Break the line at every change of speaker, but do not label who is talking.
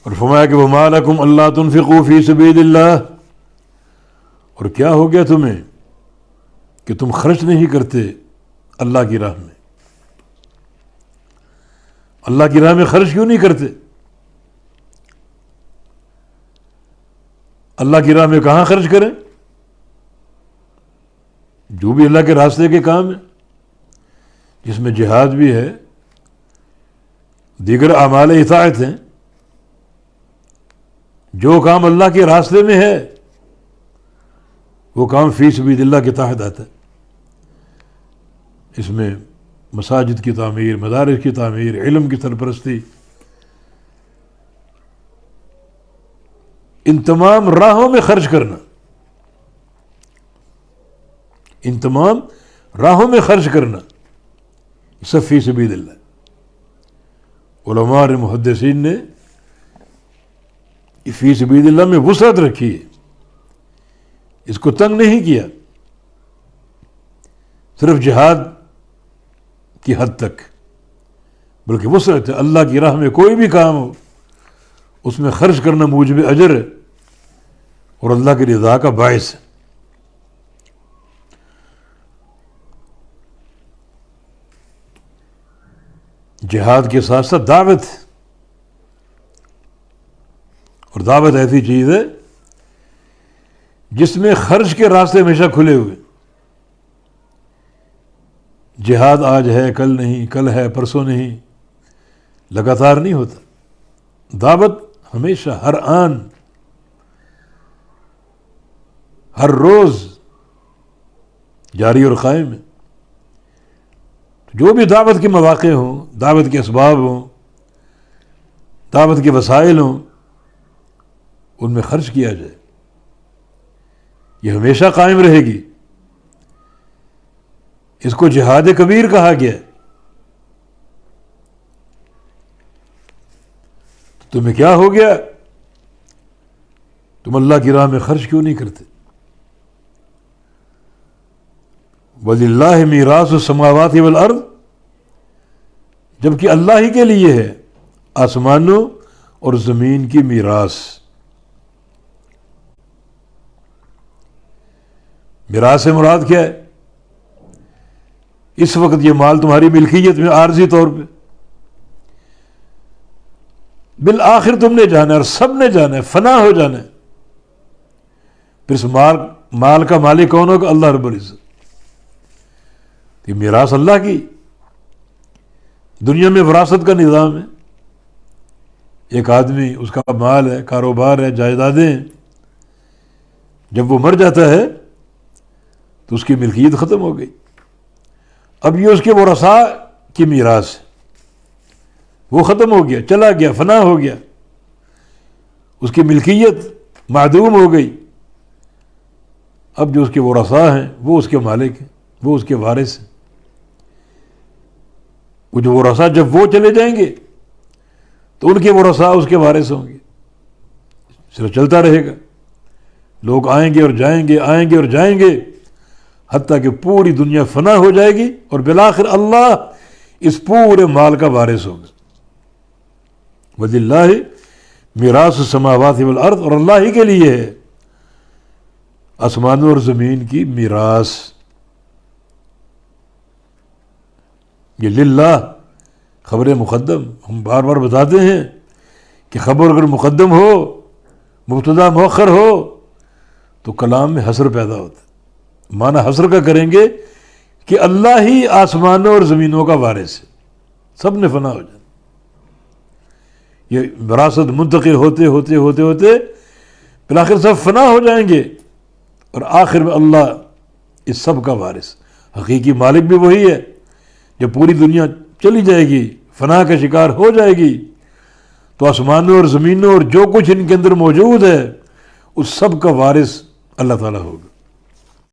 اور فرمایا کہ وما لکم الا تنفقوا فی سبیل اللہ، اور کیا ہو گیا تمہیں کہ تم خرچ نہیں کرتے اللہ کی راہ میں؟ اللہ کی راہ میں خرچ کیوں نہیں کرتے؟ اللہ کی راہ میں کہاں خرچ کریں؟ جو بھی اللہ کے راستے کے کام ہیں، جس میں جہاد بھی ہے، دیگر اعمال اطاعت ہیں، جو کام اللہ کے راستے میں ہے وہ کام فی سبیل اللہ کے تحت آتا ہے۔ اس میں مساجد کی تعمیر، مدارس کی تعمیر، علم کی سرپرستی، ان تمام راہوں میں خرچ کرنا، ان تمام راہوں میں خرچ کرنا سب فی سبیل اللہ۔ علماء اور محدثین نے فی سبیل اللہ میں وسعت رکھی ہے، اس کو تنگ نہیں کیا، صرف جہاد کی حد تک، بلکہ وسعت ہے۔ اللہ کی راہ میں کوئی بھی کام ہو اس میں خرچ کرنا موجب اجر ہے اور اللہ کی رضا کا باعث ہے۔ جہاد کے ساتھ ساتھ دعوت ہے، اور دعوت ایسی چیز ہے جس میں خرچ کے راستے ہمیشہ کھلے ہوئے۔ جہاد آج ہے کل نہیں، کل ہے پرسوں نہیں، لگاتار نہیں ہوتا۔ دعوت ہمیشہ، ہر آن، ہر روز جاری اور قائم ہے۔ جو بھی دعوت کے مواقع ہوں، دعوت کے اسباب ہوں، دعوت کے وسائل ہوں، ان میں خرچ کیا جائے، یہ ہمیشہ قائم رہے گی۔ اس کو جہاد کبیر کہا گیا ہے۔ تمہیں کیا ہو گیا؟ تم اللہ کی راہ میں خرچ کیوں نہیں کرتے؟ وَلِلَّهِ مِيرَاثُ السَّمَاوَاتِ وَالْأَرْضِ، جبکہ اللہ ہی کے لیے ہے آسمانوں اور زمین کی میراث۔ میراث سے مراد کیا ہے؟ اس وقت یہ مال تمہاری ملکیت میں عارضی طور پہ، بالآخر تم نے جانا ہے اور سب نے جانا ہے، فنا ہو جانا ہے۔ پھر اس مال کا مالک کون ہوگا؟ اللہ رب العزت۔ یہ میراث اللہ کی، دنیا میں وراثت کا نظام ہے۔ ایک آدمی، اس کا مال ہے، کاروبار ہے، جائیدادیں ہیں، جب وہ مر جاتا ہے تو اس کی ملکیت ختم ہو گئی۔ اب یہ اس کے ورثاء کی میراث ہے، وہ ختم ہو گیا، چلا گیا، فنا ہو گیا، اس کی ملکیت معدوم ہو گئی۔ اب جو اس کے ورثاء ہیں وہ اس کے مالک ہیں، وہ اس کے وارث ہیں۔ وہ جو ورثاء جب وہ چلے جائیں گے تو ان کے ورثاء اس کے وارث ہوں گے، صرف چلتا رہے گا۔ لوگ آئیں گے اور جائیں گے، آئیں گے اور جائیں گے، حتیٰ کہ پوری دنیا فنا ہو جائے گی اور بالآخر اللہ اس پورے مال کا وارث ہوگا۔ وَلِلَّهِ مِيرَاثُ السَّمَاوَاتِ وَالْأَرْضِ، اور اللہ ہی کے لیے ہے آسمانوں اور زمین کی میراث۔ یہ للہ خبر مقدم، ہم بار بار بتاتے ہیں کہ خبر اگر مقدم ہو، مبتدا مؤخر ہو، تو کلام میں حصر پیدا ہوتا ہے۔ معنی حصر کا کریں گے کہ اللہ ہی آسمانوں اور زمینوں کا وارث ہے، سب نے فنا ہو جانا۔ یہ وراثت منتقل ہوتے ہوتے ہوتے ہوتے بالآخر سب فنا ہو جائیں گے، اور آخر میں اللہ اس سب کا وارث، حقیقی مالک بھی وہی ہے۔ جب پوری دنیا چلی جائے گی، فنا کا شکار ہو جائے گی، تو آسمانوں اور زمینوں اور جو کچھ ان کے اندر موجود ہے اس سب کا وارث اللہ تعالیٰ ہوگا۔